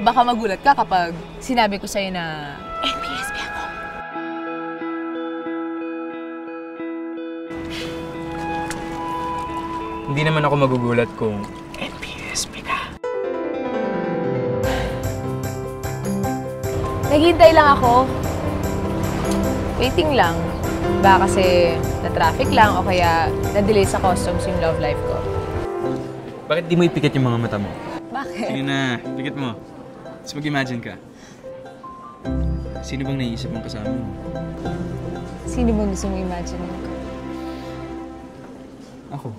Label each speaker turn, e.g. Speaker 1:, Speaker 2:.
Speaker 1: Baka magulat ka kapag sinabi ko sa'yo na NPSP ako.
Speaker 2: Hindi naman ako magugulat kung NPSP ka.
Speaker 1: Naghihintay lang ako. Waiting lang. Baka kasi na-traffic lang o kaya na-delay sa customs yung love life ko.
Speaker 2: Bakit di mo ipikit yung mga mata mo?
Speaker 1: Bakit?
Speaker 2: Sige na, pikit mo. Tapos mag-imagine ka. Sino bang naiisip mong kasama mo?
Speaker 1: Sino bang gusto mong imagine?
Speaker 2: Ako.